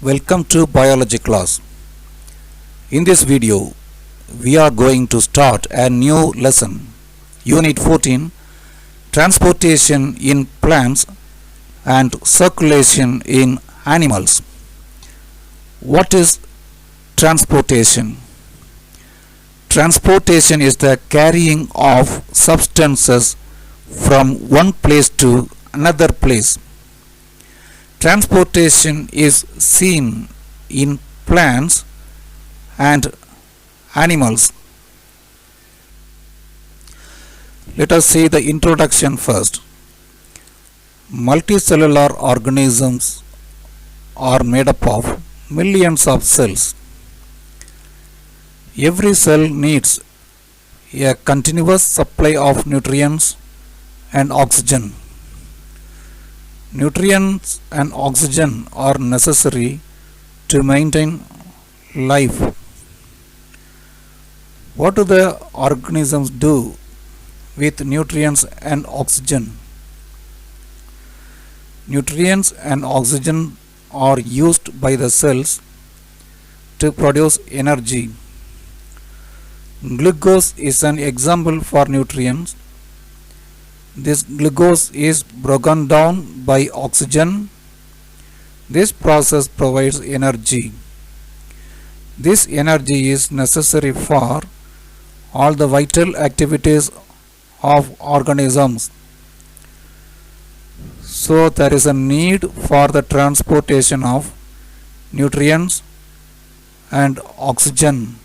Welcome to biology class. In this video, we are going to start a new lesson. Unit 14, Transportation in plants and circulation in animals. What is transportation? Transportation is the carrying of substances from one place to another place. Transportation is seen in plants and animals. Let us see the introduction first. Multicellular organisms are made up of millions of cells. Every cell needs a continuous supply of nutrients and oxygen. Nutrients and oxygen are necessary to maintain life. What do the organisms do with nutrients and oxygen? Nutrients and oxygen are used by the cells to produce energy. Glucose is an example for nutrients. This glucose is broken down by oxygen. This process provides energy. This energy is necessary for all the vital activities of organisms. So there is a need for the transportation of nutrients and oxygen.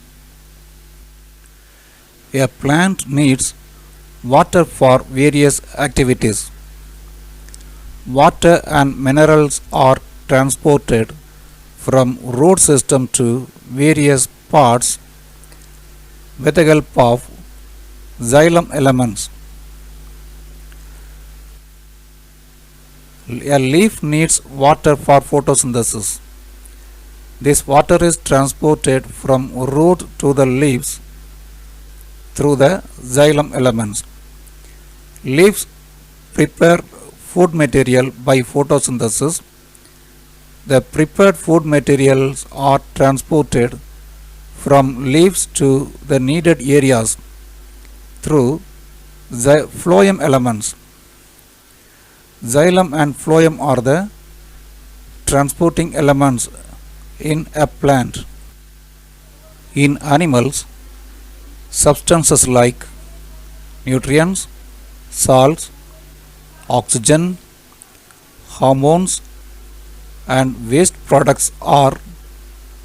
A plant needs water for various activities. Water and minerals are transported from root system to various parts with the help of xylem elements. A leaf needs water for photosynthesis. This water is transported from root to the leaves through the xylem elements. Leaves prepare food material by photosynthesis. The prepared food materials are transported from leaves to the needed areas through phloem elements. Xylem and phloem are the transporting elements in a plant. In animals, substances like nutrients, salts, oxygen, hormones, and waste products are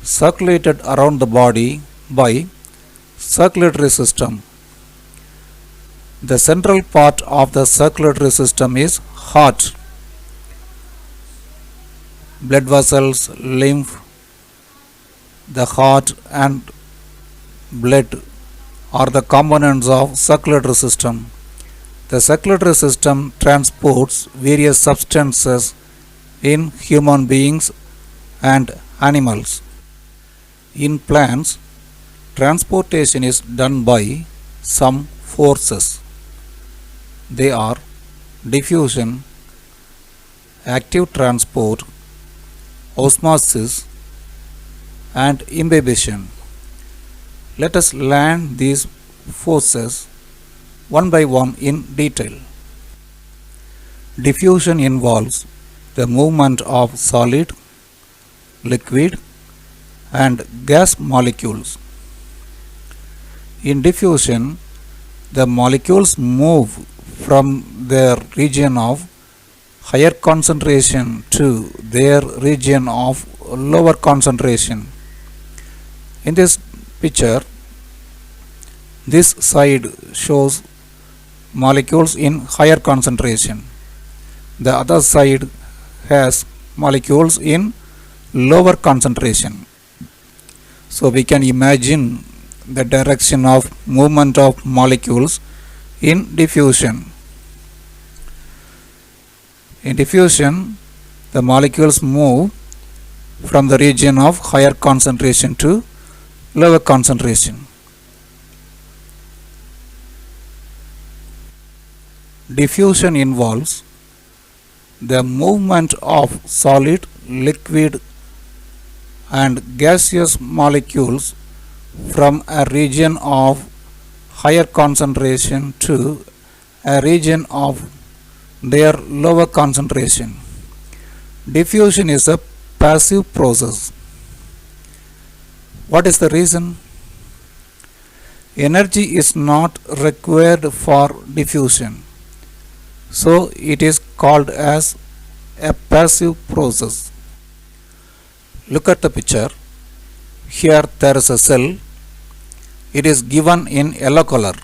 circulated around the body by circulatory system. The central part of the circulatory system is heart. Blood vessels, lymph, the heart and blood are the components of circulatory system. The circulatory system transports various substances in human beings and animals. In plants, transportation is done by some forces. They are diffusion, active transport, osmosis, and imbibition. Let us learn these forces one by one in detail. Diffusion involves the movement of solid, liquid, and gas molecules. In diffusion, the molecules move from their region of higher concentration to their region of lower concentration. In this picture, this side shows molecules in higher concentration. The other side has molecules in lower concentration. So we can imagine the direction of movement of molecules in diffusion. In diffusion, the molecules move from the region of higher concentration to lower concentration. Diffusion involves the movement of solid, liquid, and gaseous molecules from a region of higher concentration to a region of their lower concentration. Diffusion is a passive process. What is the reason? Energy is not required for diffusion, so it is called as a passive process. Look at the picture. Here there is a cell. It is given in yellow color.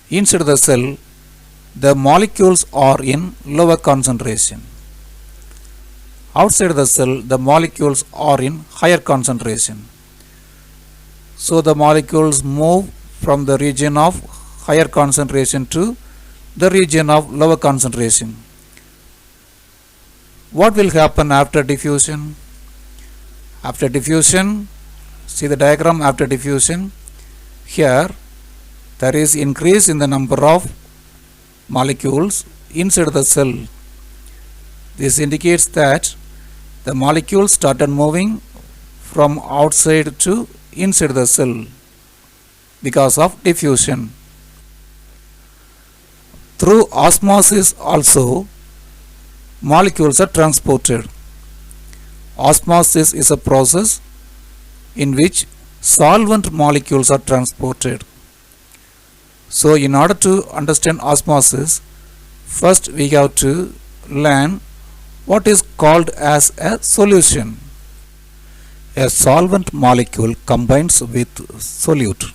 Inside the cell, the molecules are in lower concentration. Outside the cell, the molecules are in higher concentration. So the molecules move from the region of higher concentration to the region of lower concentration. What will happen after diffusion? After diffusion, see the diagram after diffusion. Here there is increase in the number of molecules inside the cell. This indicates that the molecules started moving from outside to inside the cell because of diffusion. Through osmosis also, molecules are transported. Osmosis is a process in which solvent molecules are transported. So in order to understand osmosis, first we have to learn what is called as a solution. A solvent molecule combines with solute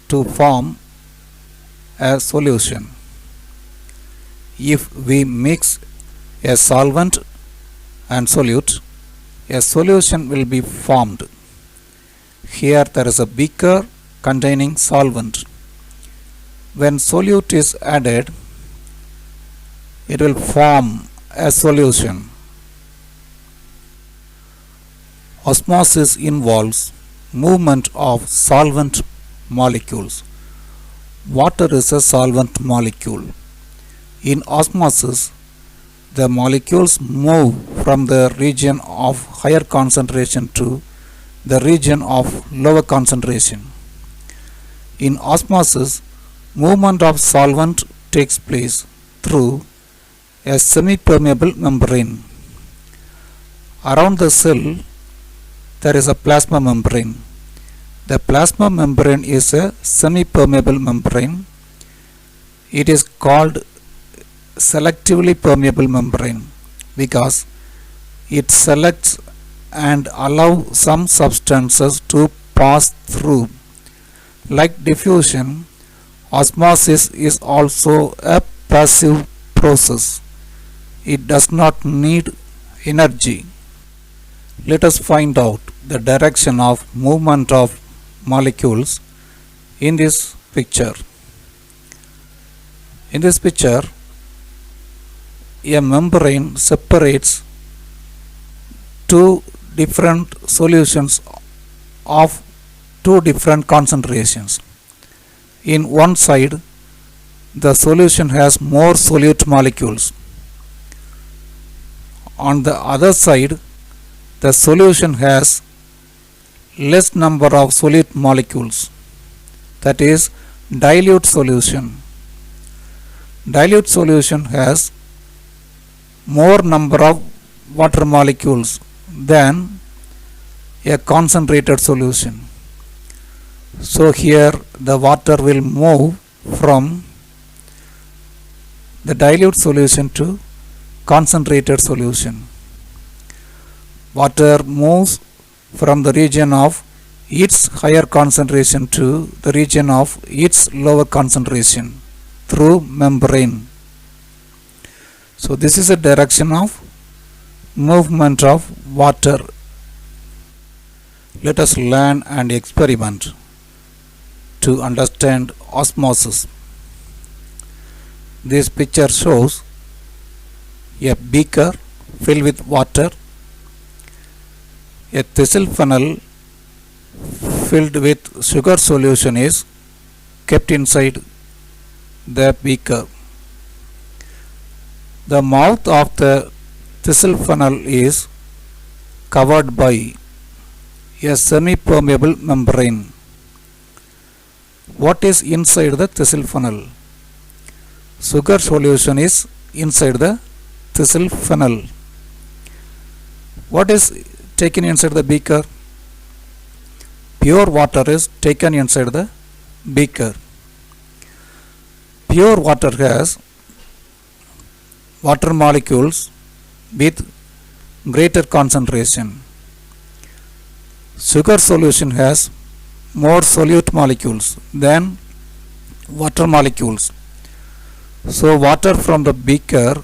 to form a solution. If we mix a solvent and solute, a solution will be formed. Here there is a beaker containing solvent. When solute is added, it will form a solution. Osmosis involves movement of solvent molecules. Water is a solvent molecule. In osmosis, the molecules move from the region of higher concentration to the region of lower concentration. In osmosis, movement of solvent takes place through a semi-permeable membrane. Around the cell, there is a plasma membrane. The plasma membrane is a semi-permeable membrane. It is called selectively permeable membrane because it selects and allows some substances to pass through. Like diffusion, osmosis is also a passive process. It does not need energy. Let us find out the direction of movement of molecules in this picture. In this picture, a membrane separates two different solutions of two different concentrations. In one side, the solution has more solute molecules. On the other side, the solution has less number of solute molecules, that is dilute solution. Dilute solution has more number of water molecules than a concentrated solution. So here the water will move from the dilute solution to concentrated solution. Water moves from the region of its higher concentration to the region of its lower concentration through membrane. So this is a direction of movement of water. Let us learn and experiment to understand osmosis. This picture shows a beaker filled with water. A thistle funnel filled with sugar solution is kept inside the beaker. The mouth of the thistle funnel is covered by a semi-permeable membrane. What is inside the thistle funnel? Sugar solution is inside the thistle funnel. What is taken inside the beaker? Pure water is taken inside the beaker. Pure water has water molecules with greater concentration. Sugar solution has more solute molecules than water molecules. So water from the beaker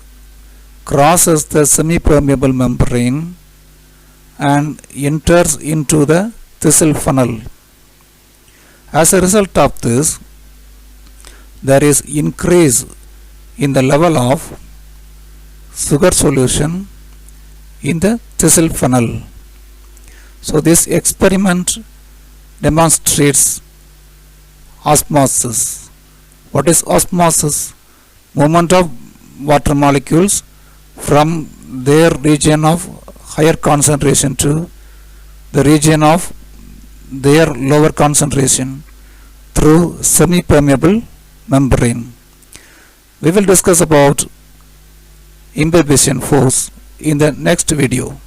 crosses the semi-permeable membrane and enters into the thistle funnel. As a result of this, there is increase in the level of sugar solution in the thistle funnel. So this experiment demonstrates osmosis. What is osmosis? Movement of water molecules from their region of higher concentration to the region of their lower concentration through semi-permeable membrane. We will discuss about imbibition force in the next video.